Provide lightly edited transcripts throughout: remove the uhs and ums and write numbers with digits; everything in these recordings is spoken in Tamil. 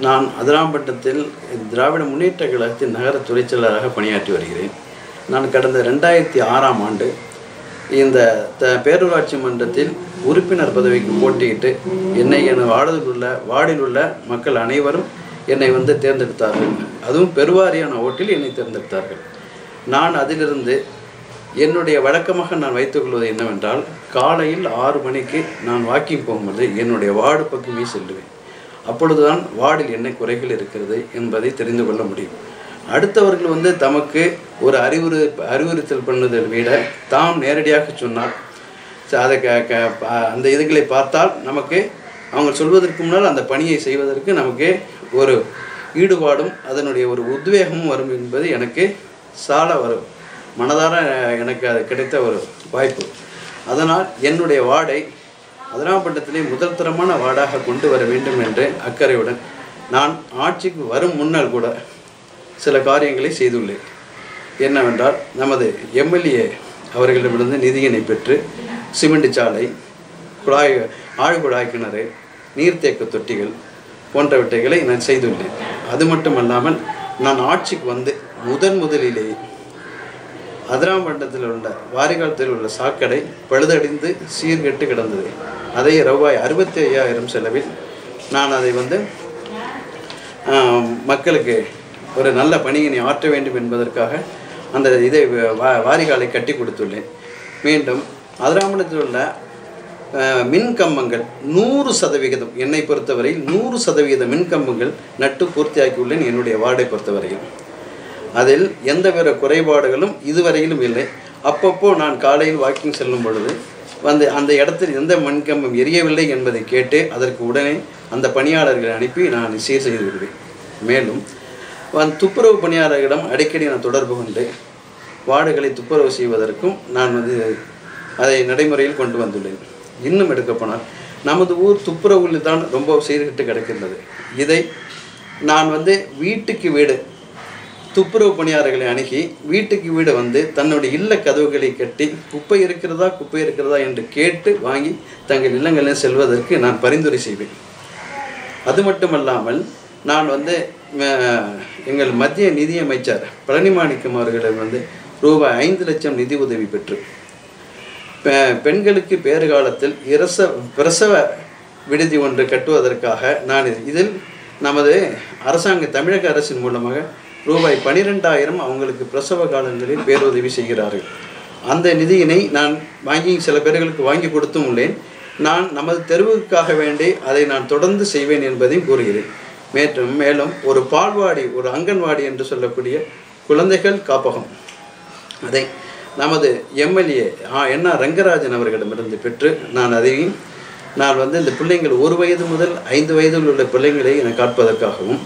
நான் அதிராம்பட்டத்தில் திராவிட முன்னேற்ற கழகத்தின் நகர துறைச் செயலாளராக பணியாற்றி வருகிறேன். நான் கடந்த 2006ஆம் ஆண்டு இந்த பேரூராட்சி மன்றத்தில் உறுப்பினர் பதவிக்கு போட்டியிட்டு என்னை என் வார்டில் உள்ள மக்கள் அனைவரும் என்னை தேர்ந்தெடுத்தார்கள். அதுவும் பெருவாரியான ஓட்டில் என்னை தேர்ந்தெடுத்தார்கள். நான் அதிலிருந்து என்னுடைய வழக்கமாக நான் வைத்துக்கொள்வது என்னவென்றால், காலையில் 6 மணிக்கு நான் வாக்கிங் போகும்போது என்னுடைய வார்டு பக்கமே செல்லுவேன். அப்பொழுதுதான் வார்டில் என்ன குறைகள் இருக்கிறது என்பதை தெரிந்து கொள்ள முடியும். அடுத்தவர்கள் தமக்கு ஒரு அறிவுறுத்தல் பண்ணுவதை விட தாம் நேரடியாக சொன்னால் அதை அந்த இதுகளை பார்த்தால் நமக்கு அவங்க சொல்வதற்கு முன்னால் அந்த பணியை செய்வதற்கு நமக்கு ஒரு ஈடுபாடும் அதனுடைய ஒரு உத்வேகமும் வரும் என்பது எனக்கு வரும் மனதார எனக்கு அது கிடைத்த ஒரு வாய்ப்பு. அதனால் என்னுடைய வார்டை அதிராம்பட்டத்திலே முதல் தரமான வார்டாக கொண்டு வர வேண்டும் என்று அக்கறையுடன் நான் ஆட்சிக்கு வரும் முன்னால் கூட சில காரியங்களை செய்துள்ளேன். என்னவென்றால், நமது எம்எல்ஏ அவர்களிடமிருந்து நிதியினை பெற்று சிமெண்ட் சாலை, ஆழ்குழாய் கிணறு, நீர்த்தேக்க தொட்டிகள் போன்றவற்றைகளை நான் செய்துள்ளேன். அது மட்டுமல்லாமல் நான் ஆட்சிக்கு முதலிலே அதிராம்பட்டத்தில் உள்ள வாரிகாலத்தில் உள்ள சாக்கடை பழுதடைந்து சீர்கெட்டு கிடந்தது. அதை ரூபாய் 65,000 செலவில் நான் அதை மக்களுக்கு ஒரு நல்ல பணியினை ஆற்ற வேண்டும் என்பதற்காக அந்த இதை வாரிகாலை கட்டி கொடுத்துள்ளேன். மீண்டும் அதிராம்பட்டத்தில் உள்ள மின்கம்பங்கள் 100% என்னை பொறுத்தவரையில் 100% மின்கம்பங்கள் நட்டு பூர்த்தியாக்கியுள்ளேன். என்னுடைய வார்டை பொறுத்தவரையில் அதில் எந்தவித குறைபாடுகளும் இதுவரையிலும் இல்லை. அப்பப்போ நான் காலையில் வாக்கிங் செல்லும் பொழுது அந்த இடத்தில் எந்த மின்கம்பம் எரியவில்லை என்பதை கேட்டு அதற்கு உடனே அந்த பணியாளர்களை அனுப்பி நான் சீர் செய்து விடுவேன். மேலும் துப்புரவு பணியாளர்களிடம் அடிக்கடி நான் தொடர்பு கொண்டு வார்டுகளை துப்புரவு செய்வதற்கும் நான் அதை நடைமுறையில் கொண்டு வந்துள்ளேன். இன்னும் எடுக்கப்போனால் நமது ஊர் துப்புரவில் தான் ரொம்ப சீர்கெட்டு கிடக்கின்றது. இதை நான் வீட்டுக்கு வீடு துப்புரவு பணியாளர்களை அணுகி வீட்டுக்கு வீடு தன்னுடைய இல்ல கதவுகளை கட்டி குப்பை இருக்கிறதா என்று கேட்டு வாங்கி தங்கள் இல்லங்களில் செல்வதற்கு நான் பரிந்துரை செய்வேன். அது மட்டுமல்லாமல் நான் எங்கள் மத்திய நிதியமைச்சர் பழனிமாணிக்கம் அவர்களிடம் ரூபாய் 5 லட்சம் நிதி உதவி பெற்று பெண்களுக்கு பேறுகாலத்தில் பிரசவ விடுதி ஒன்று கட்டுவதற்காக நான் இதில் நமது தமிழக அரசின் மூலமாக ரூபாய் 12,000 அவங்களுக்கு பிரசவ காலங்களில் பேருதவி செய்கிறார்கள். அந்த நிதியினை நான் சில பேர்களுக்கு வாங்கி கொடுத்தும் உள்ளேன். நான் நமது தெருவுக்காக வேண்டி அதை நான் தொடர்ந்து செய்வேன் என்பதையும் கூறுகிறேன். மேலும் ஒரு பால்வாடி, ஒரு அங்கன்வாடி என்று சொல்லக்கூடிய குழந்தைகள் காப்பகம், அதை நமது எம்எல்ஏ என்ஆர் ரங்கராஜன் அவர்களிடமிருந்து பெற்று அதையும் நான் இந்த பிள்ளைங்கள் 1 வயது முதல் 5 வயதில் உள்ள பிள்ளைங்களை காப்பதற்காகவும்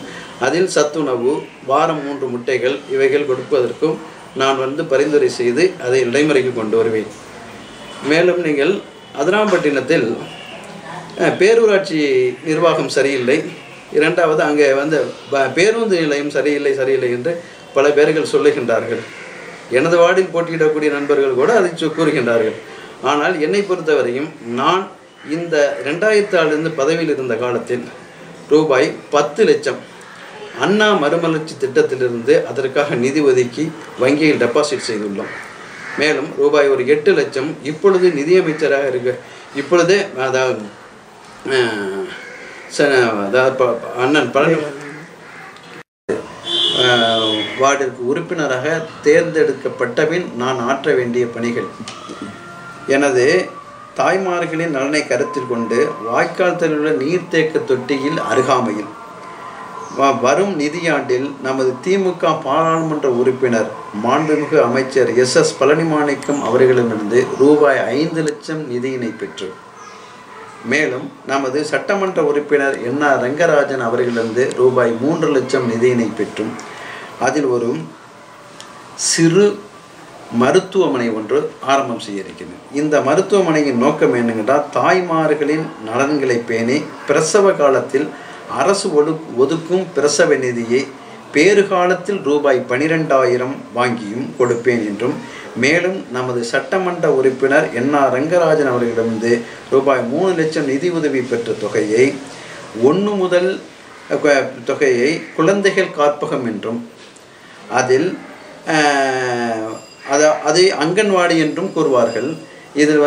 அதில் சத்துணவு, வாரம் 3 முட்டைகள் இவைகள் கொடுப்பதற்கும் நான் பரிந்துரை செய்து அதை நடைமுறைக்கு கொண்டு வருவேன். மேலும் நீங்கள் அதிராம்பட்டினத்தில் பேரூராட்சி நிர்வாகம் சரியில்லை, இரண்டாவது அங்கே பேருந்து நிலையம் சரியில்லை என்று பல பேர்கள் சொல்லுகின்றார்கள். எனது வார்டில் போட்டியிடக்கூடிய நண்பர்கள் கூட அதை கூறுகின்றார்கள். ஆனால் என்னை பொறுத்தவரையும் நான் இந்த 2006 பதவியில் இருந்த காலத்தில் ரூபாய் 10 லட்சம் அண்ணா மறுமலர்ச்சி திட்டத்திலிருந்து அதற்காக நிதி ஒதுக்கி வங்கியில் டெபாசிட் செய்துள்ளோம். மேலும் ரூபாய் ஒரு 8 லட்சம் இப்பொழுது நிதியமைச்சராக இப்பொழுதே அதாவது அண்ணன் பழனி வார்டிற்கு உறுப்பினராக தேர்ந்தெடுக்கப்பட்டபின் நான் ஆற்ற வேண்டிய பணிகள், எனது தாய்மார்களின் நலனை கருத்தில் கொண்டு வாய்க்கால் உள்ள நீர்த்தேக்க தொட்டியில் அருகாமையில் வரும் நிதியாண்டில் நமது திமுக பாராளுமன்ற உறுப்பினர் மாண்புமிகு அமைச்சர் எஸ் பழனிமாணிக்கம் அவர்களிடமிருந்து ரூபாய் 5 லட்சம் நிதியினை பெற்று, மேலும் நமது சட்டமன்ற உறுப்பினர் என்ஆர் ரங்கராஜன் அவர்களிடமிருந்து ரூபாய் 3 லட்சம் நிதியினை பெற்றும் அதில் ஒரு சிறு மருத்துவமனை ஒன்று ஆரம்பம் செய்ய இருக்கிறது. இந்த மருத்துவமனையின் நோக்கம் என்னவென்றால், தாய்மார்களின் நலன்களை பேணி பிரசவ காலத்தில் அரசு ஒதுக்கும் பிரசவ நிதியை பேறுகாலத்தில் ரூபாய் 12,000 வாங்கியும் கொடுப்பேன் என்றும், மேலும் நமது சட்டமன்ற உறுப்பினர் என்ஆர் ரங்கராஜன் அவர்களிடமிருந்து ரூபாய் 3 லட்சம் நிதி உதவி பெற்ற தொகையை 1 முதல் தொகையை குழந்தைகள் காப்பகம் என்றும் அதில் அதை அங்கன்வாடி என்றும் கூறுவார்கள். இதில்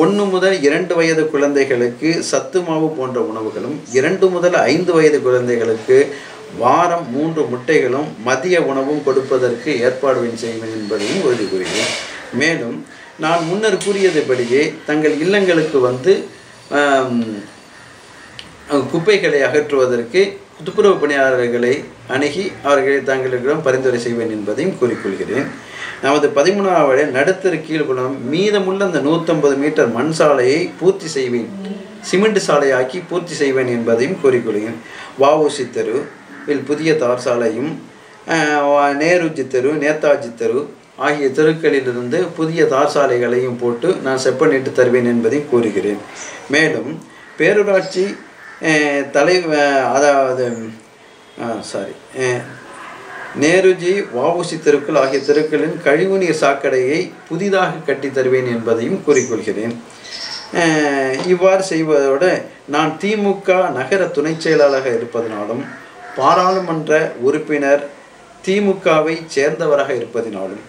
1 முதல் 2 வயது குழந்தைகளுக்கு சத்து மாவு போன்ற உணவுகளும் 2 முதல் 5 வயது குழந்தைகளுக்கு வாரம் 3 முட்டைகளும் மதிய உணவும் கொடுப்பதற்கு ஏற்பாடு செய்வேன் என்பதையும் உறுதி கூறுகிறேன். மேலும் நான் முன்னர் கூறியதுபடியே தங்கள் இல்லங்களுக்கு குப்பைகளை அகற்றுவதற்கு துப்புரவு பணியாளர்களை அணுகி அவர்களை தங்களிடம் பரிந்துரை செய்வேன் என்பதையும் கூறிக்கொள்கிறேன். நமது 13வது நடுத்தர கீழ்குளம் மீதமுள்ள அந்த 150 மீட்டர் மண் சாலையை பூர்த்தி செய்வேன், சிமெண்ட் சாலையாக்கி பூர்த்தி செய்வேன் என்பதையும் கூறிக்கொள்கிறேன். வஉசி தெருவில் புதிய தார் சாலையும் நேருஜி தெரு, நேதாஜி தெரு ஆகிய தெருக்களிலிருந்து புதிய தார் சாலைகளையும் போட்டு நான் செப்பனிட்டு தருவேன் என்பதையும் கூறுகிறேன். மேலும் பேரூராட்சி நேருஜி வஉசி தெருக்கள் ஆகிய தெருக்களின் கழிவுநீர் சாக்கடையை புதிதாக கட்டி தருவேன் என்பதையும் கூறிக்கொள்கிறேன். இவ்வாறு செய்வதோடு நான் திமுக நகர துணை செயலாளராக இருப்பதனாலும் பாராளுமன்ற உறுப்பினர் திமுகவை சேர்ந்தவராக இருப்பதினாலும்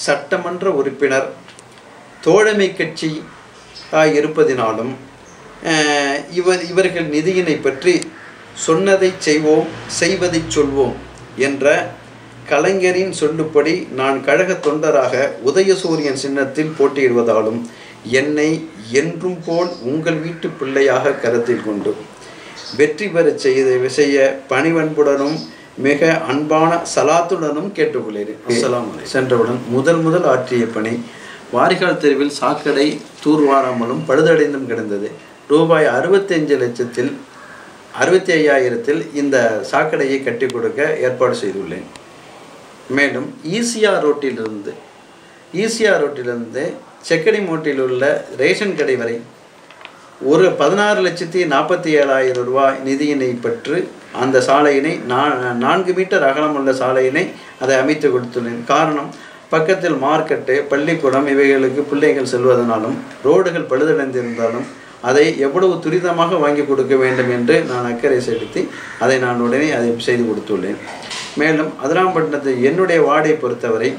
சட்டமன்ற உறுப்பினர் தோழமை கட்சி இருப்பதினாலும் இவர்கள் நிதியினை பற்றி சொன்னதை செய்வோம் செய்வதை சொல்வோம் என்ற கலைஞரின் சொல்லுப்படி நான் கழக தொண்டராக உதயசூரியன் சின்னத்தில் போட்டியிடுவதாலும் என்னை என்றும் போல் உங்கள் வீட்டு பிள்ளையாக கருத்தில் கொண்டு வெற்றி பெற செய்ய பணிவன்புடனும் மிக அன்பான சலாத்துடனும் கேட்டுக்கொள்கிறேன். சென்றவுடன் முதல் ஆற்றிய பணி வாரிகால் தெருவில் சாக்கடை தூர்வாராமலும் பழுதடைந்தும் கிடந்தது. ரூபாய் 65,000 இந்த சாக்கடையை கட்டி கொடுக்க ஏற்பாடு செய்துள்ளேன். மேலும் ஈசிஆர் ரோட்டிலிருந்து செக்கடி மோட்டில் உள்ள ரேஷன் கடை வரை ஒரு 16,47,000 ரூபாய் நிதியினை பெற்று அந்த சாலையினை 4 மீட்டர் அகலமுள்ள சாலையினை அதை அமைத்து கொடுத்துள்ளேன். காரணம், பக்கத்தில் மார்க்கெட்டு, பள்ளிக்கூடம் இவைகளுக்கு பிள்ளைகள் செல்வதனாலும் ரோடுகள் பழுதடைந்திருந்தாலும் அதை எவ்வளவு துரிதமாக வாங்கி கொடுக்க வேண்டும் என்று நான் அக்கறை செலுத்தி அதை நான் உடனே அதை செய்து கொடுத்துள்ளேன். மேலும் அதிராம்பட்டினத்தில் என்னுடைய வார்டை பொறுத்தவரை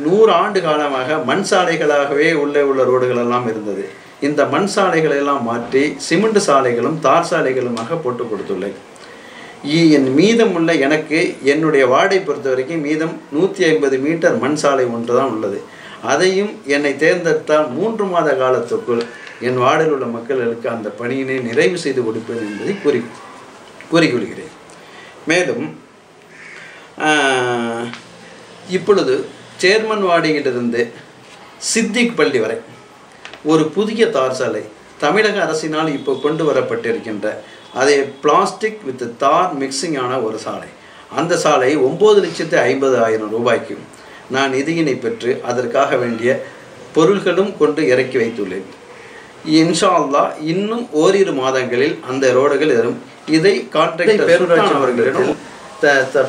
100 ஆண்டு காலமாக மண் சாலைகளாகவே உள்ள ரோடுகள் எல்லாம் இருந்தது. இந்த மண் சாலைகளை எல்லாம் மாற்றி சிமெண்ட் சாலைகளும் தார் சாலைகளுமாக போட்டு கொடுத்துள்ளேன். என் மீதமுள்ள எனக்கு என்னுடைய வார்டை பொறுத்த வரைக்கும் மீதம் 150 மீட்டர் மண் சாலை ஒன்று தான் உள்ளது. அதையும் என்னை தேர்ந்தெடுத்தால் 3 மாத காலத்துக்குள் என் வார்டில் உள்ள மக்களுக்கு அந்த பணியினை நிறைவு செய்து கொடுப்பேன் என்பதை கூறிக்கொள்கிறேன். மேலும் இப்பொழுது சேர்மன் வாடியிலிருந்து சித்திக் பள்ளி வரை ஒரு புதிய தார் சாலை தமிழக அரசினால் இப்போ கொண்டு வரப்பட்டிருக்கின்ற அதே பிளாஸ்டிக் வித் தார் மிக்சிங் ஆன ஒரு சாலை. அந்த சாலை 9,50,000 ரூபாய்க்கு நான் நிதியினை பெற்று அதற்காக வேண்டிய பொருள்களும் கொண்டு இறக்கி வைத்துள்ளேன். இன்ஷா அல்லாஹ் இன்னும் ஓரிரு மாதங்களில் அந்த ரோடுகள் வரும். இதை கான்ட்ராக்டர் பேரூராட்சி அவர்களிடம்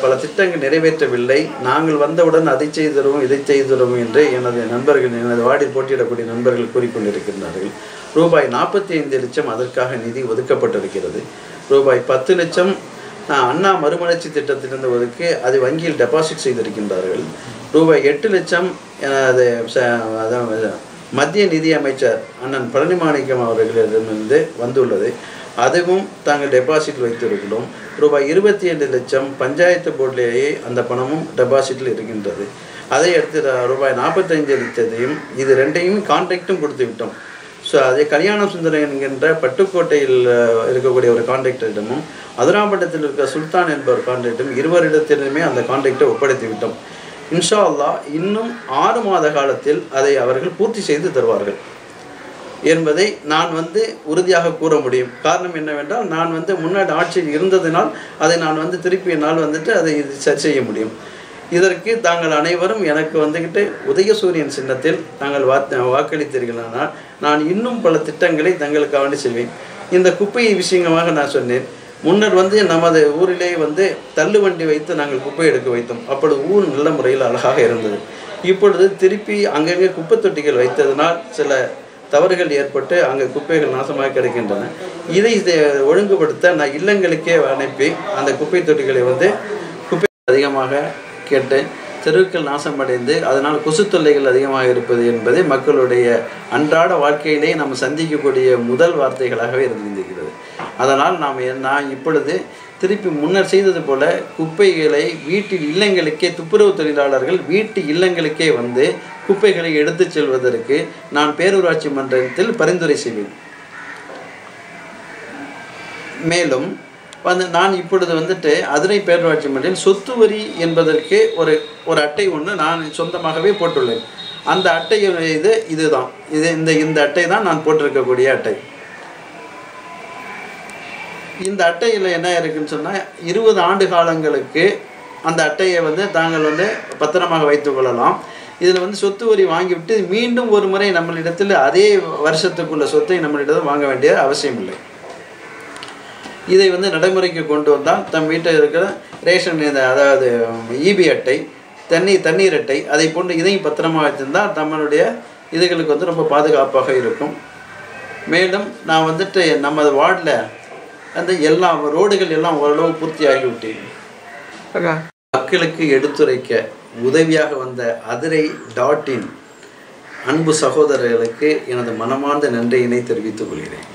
பல திட்டங்கள் நிறைவேற்றவில்லை, நாங்கள் வந்தவுடன் அதை செய்திருவோம் இதை செய்திருவோம் என்று எனது வார்டில் போட்டியிடக்கூடிய நண்பர்கள் கூறிக்கொண்டிருக்கின்றார்கள். ரூபாய் 45 லட்சம் அதற்காக நிதி ஒதுக்கப்பட்டிருக்கிறது. ரூபாய் 10 லட்சம் அண்ணா மறுமலர்ச்சி திட்டத்திலிருந்து ஒதுக்கி அது வங்கியில் டெபாசிட் செய்திருக்கின்றார்கள். ரூபாய் 8 லட்சம் மத்திய நிதி அமைச்சர் அண்ணன் பழனிமாணிக்கம் அவர்களிடமிருந்து வந்துள்ளது. அதுவும் தாங்கள் டெபாசிட் வைத்திருக்கிறோம். ரூபாய் 27 லட்சம் பஞ்சாயத்து போர்டிலேயே அந்த பணமும் டெபாசிட்டில் இருக்கின்றது. அதை எடுத்து ரூபாய் 45 லட்சத்தையும் இது ரெண்டையும் கான்ட்ராக்டும் கொடுத்து விட்டோம். ஸோ அதே கல்யாண சுந்தரம் என்கின்ற பட்டுக்கோட்டையில் இருக்கக்கூடிய ஒரு கான்ட்ராக்டரிடமும் அதிராம்பட்டத்தில் இருக்கிற சுல்தான் என்பவர் கான்ட்ராக்டும் இருவரிடத்திலுமே அந்த கான்ட்ராக்டை ஒப்படைத்து விட்டோம். இன்ஷா அல்லாஹ் இன்னும் 6 மாத காலத்தில் அதை அவர்கள் பூர்த்தி செய்து தருவார்கள் என்பதை நான் உறுதியாக கூற முடியும். காரணம் என்னவென்றால் நான் முன்னாடி ஆட்சியில் இருந்ததினால் அதை நான் திருப்பி என்னால் அதை சரி செய்ய முடியும். இதற்கு தாங்கள் அனைவரும் எனக்கு உதயசூரியன் சின்னத்தில் தாங்கள் வாக்களித்தீர்களானால் நான் இன்னும் பல திட்டங்களை தங்களுக்காக வேண்டி செய்வேன். இந்த குப்பை விஷயமாக நான் சொன்னேன். முன்னர் நமது ஊரிலே தள்ளுவண்டி வைத்து நாங்கள் குப்பை எடுக்க வைத்தோம். அப்பொழுது ஊர் நல்ல முறையில் அழகாக இருந்தது. இப்பொழுது திருப்பி அங்கங்கே குப்பை தொட்டிகள் வைத்ததினால் சில தவறுகள் ஏற்பட்டு அங்கே குப்பைகள் நாசமாக கிடைக்கின்றன. இதை ஒழுங்குபடுத்த நான் இல்லங்களுக்கே அனுப்பி அந்த குப்பை தொட்டிகளை வந்து குப்பை அதிகமாக கேட்டு தெருக்கள் நாசமடைந்து அதனால் கொசு தொல்லைகள் அதிகமாக இருப்பது என்பதை மக்களுடைய அன்றாட வாழ்க்கையிலே நம்ம சந்திக்கக்கூடிய முதல் வார்த்தைகளாகவே இருந்திருக்கிறது. அதனால் நான் இப்பொழுது திருப்பி முன்னர் செய்தது போல குப்பைகளை வீட்டில் இல்லங்களுக்கே துப்புரவு தொழிலாளர்கள் வீட்டு இல்லங்களுக்கே வந்து குப்பைகளை எடுத்து செல்வதற்கு நான் பேரூராட்சி மன்றத்தில் பரிந்துரை செய்வேன். மேலும் நான் இப்பொழுது வந்துட்டு அதிரை பேரூராட்சி மன்றத்தில் சொத்து வரி என்பதற்கு ஒரு அட்டை ஒன்று நான் சொந்தமாகவே போட்டுள்ளேன். அந்த அட்டையுடைய இதுதான் இந்த அட்டை தான் நான் போட்டிருக்கக்கூடிய அட்டை. இந்த அட்டையில் என்ன இருக்குன்னு சொன்னால் 20 ஆண்டு காலங்களுக்கு அந்த அட்டையை வந்து தாங்கள் வந்து பத்திரமாக வைத்து கொள்ளலாம். இதில் வந்து சொத்து வரி வாங்கிவிட்டு மீண்டும் ஒரு முறை நம்மளிடத்தில் அதே வருஷத்துக்குள்ள சொத்தை நம்மளிடம் வாங்க வேண்டிய அவசியம் இல்லை. இதை வந்து நடைமுறைக்கு கொண்டு வந்தால் தம் வீட்டில் இருக்கிற ரேஷன் அதாவது இபி அட்டை, தண்ணீர் அட்டை அதை போன்று இதையும் பத்திரமாக வச்சுருந்தால் நம்மளுடைய இதுகளுக்கு வந்து ரொம்ப பாதுகாப்பாக இருக்கும். மேலும் நான் வந்துட்டு நமது வார்டில் அந்த எல்லா ரோடுகள் எல்லாம் ஓரளவு பூர்த்தியாகிவிட்டேன். மக்களுக்கு எடுத்துரைக்க உதவியாக வந்த அதிரை.in அன்பு சகோதரர்களுக்கு எனது மனமார்ந்த நன்றியினை தெரிவித்துக் கொள்கிறேன்.